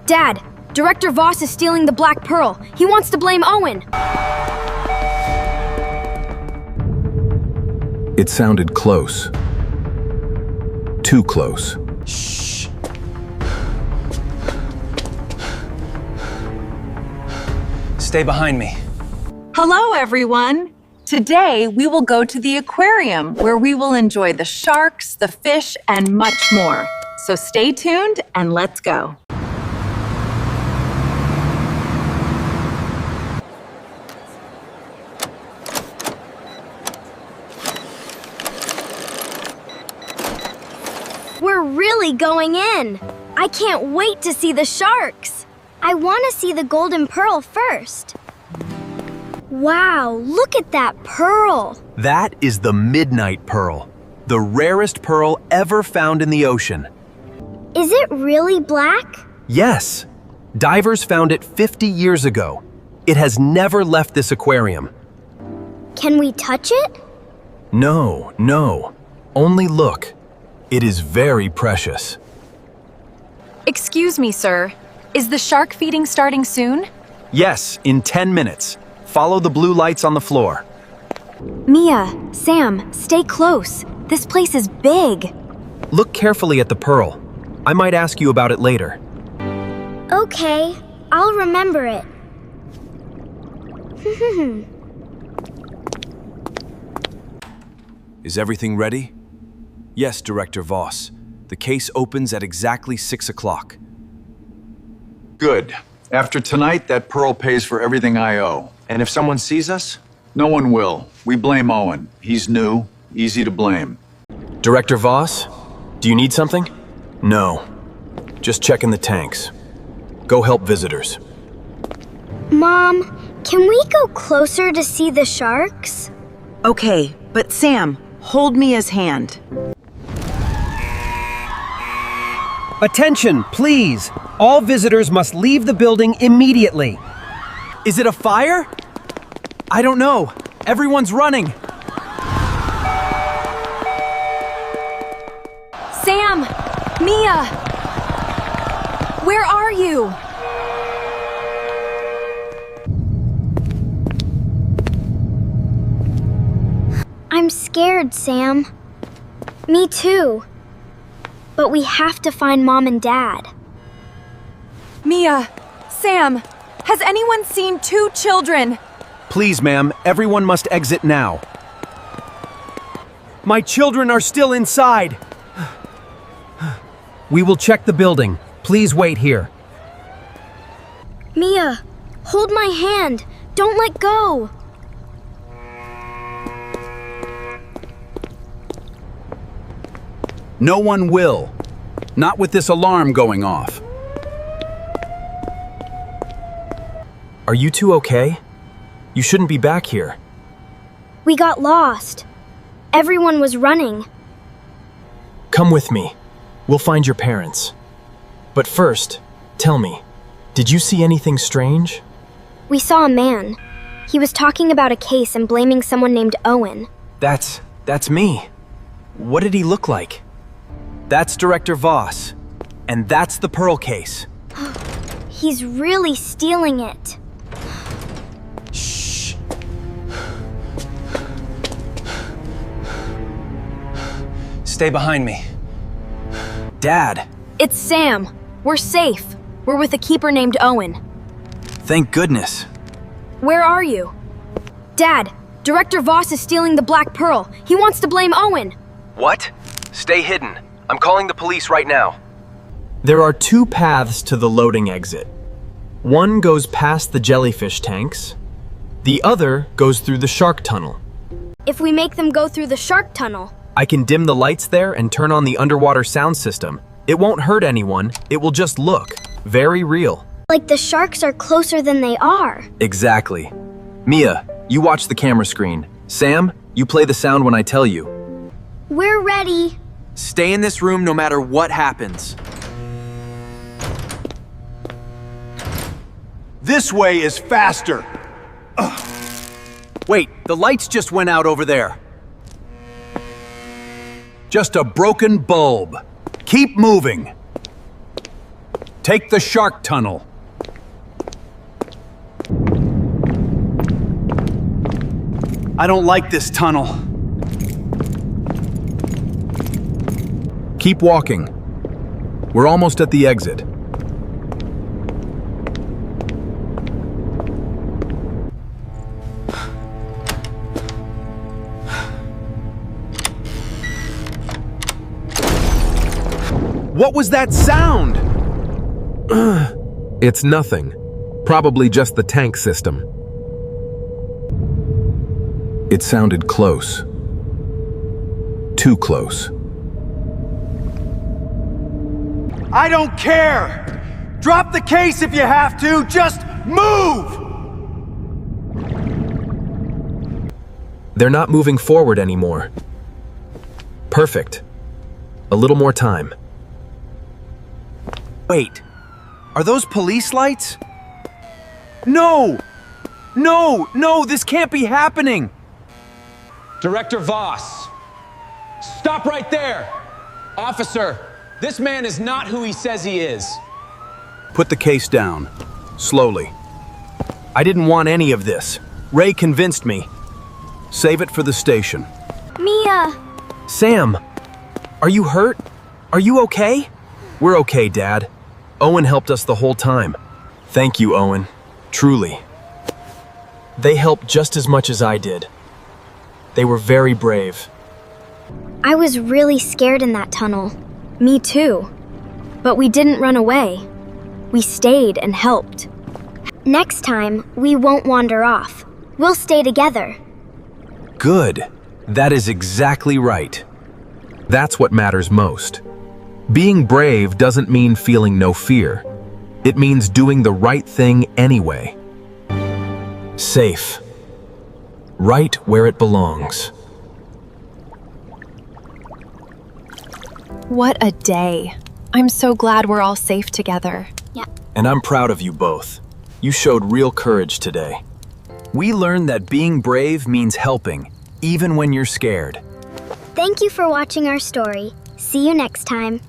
Dad, Director Voss is stealing the Black Pearl. He wants to blame Owen. It sounded close. Too close. Shh. Stay behind me. Hello, everyone. Today, we will go to the aquarium where we will enjoy the sharks, the fish, and much more. So stay tuned and let's go. We're really going in. I can't wait to see the sharks. I want to see the golden pearl first. Wow, look at that pearl. That is the midnight pearl, the rarest pearl ever found in the ocean. Is it really black? Yes, divers found it 50 years ago. It has never left this aquarium. Can we touch it? No, only look. It is very precious. Excuse me, sir. Is the shark feeding starting soon? Yes, in 10 minutes. Follow the blue lights on the floor. Mia, Sam, stay close. This place is big. Look carefully at the pearl. I might ask you about it later. Okay, I'll remember it. Is everything ready? Yes, Director Voss. The case opens at exactly 6 o'clock. Good. After tonight, that pearl pays for everything I owe. And if someone sees us? No one will. We blame Owen. He's new, easy to blame. Director Voss, do you need something? No. Just checking the tanks. Go help visitors. Mom, can we go closer to see the sharks? Okay, but Sam, hold Mia's hand. Attention, please! All visitors must leave the building immediately. Is it a fire? I don't know. Everyone's running. Sam! Mia! Where are you? I'm scared, Sam. Me too. But we have to find Mom and Dad. Mia, Sam, has anyone seen two children? Please, ma'am, everyone must exit now. My children are still inside. We will check the building. Please wait here. Mia, hold my hand. Don't let go. No one will. Not with this alarm going off. Are you two okay? You shouldn't be back here. We got lost. Everyone was running. Come with me. We'll find your parents. But first, tell me, did you see anything strange? We saw a man. He was talking about a case and blaming someone named Owen. That's me. What did he look like? That's Director Voss. And that's the pearl case. He's really stealing it. Shh. Stay behind me. Dad, It's Sam. We're safe. We're with a keeper named Owen. thank goodness. Where are you? Dad, Director Voss is stealing the Black Pearl. He wants to blame Owen. What? Stay hidden. I'm calling the police right now. There are two paths to the loading exit. One goes past the jellyfish tanks. The other goes through the shark tunnel. If we make them go through the shark tunnel, I can dim the lights there and turn on the underwater sound system. It won't hurt anyone. It will just look very real. like the sharks are closer than they are. Exactly. Mia, you watch the camera screen. Sam, you play the sound when I tell you. We're ready. Stay in this room no matter what happens. This way is faster. Wait, the lights just went out over there. Just a broken bulb. Keep moving. Take the shark tunnel. I don't like this tunnel. Keep walking. We're almost at the exit. What was that sound? It's nothing. Probably just the tank system. It sounded close. Too close. I don't care! Drop the case if you have to, just move! They're not moving forward anymore. Perfect. A little more time. Wait, are those police lights? No! No, no, this can't be happening! Director Voss! Stop right there! Officer, this man is not who he says he is. Put the case down. Slowly. I didn't want any of this. Ray convinced me. Save it for the station. Mia! Sam, are you hurt? Are you okay? We're okay, Dad. Owen helped us the whole time. Thank you, Owen. Truly. They helped just as much as I did. They were very brave. I was really scared in that tunnel. Me too. But we didn't run away. We stayed and helped. Next time, we won't wander off. We'll stay together. Good. That is exactly right. That's what matters most. Being brave doesn't mean feeling no fear. It means doing the right thing anyway. Safe. Right where it belongs. What a day. I'm so glad we're all safe together. And I'm proud of you both. You showed real courage today. We learned that being brave means helping, even when you're scared. Thank you for watching our story. See you next time.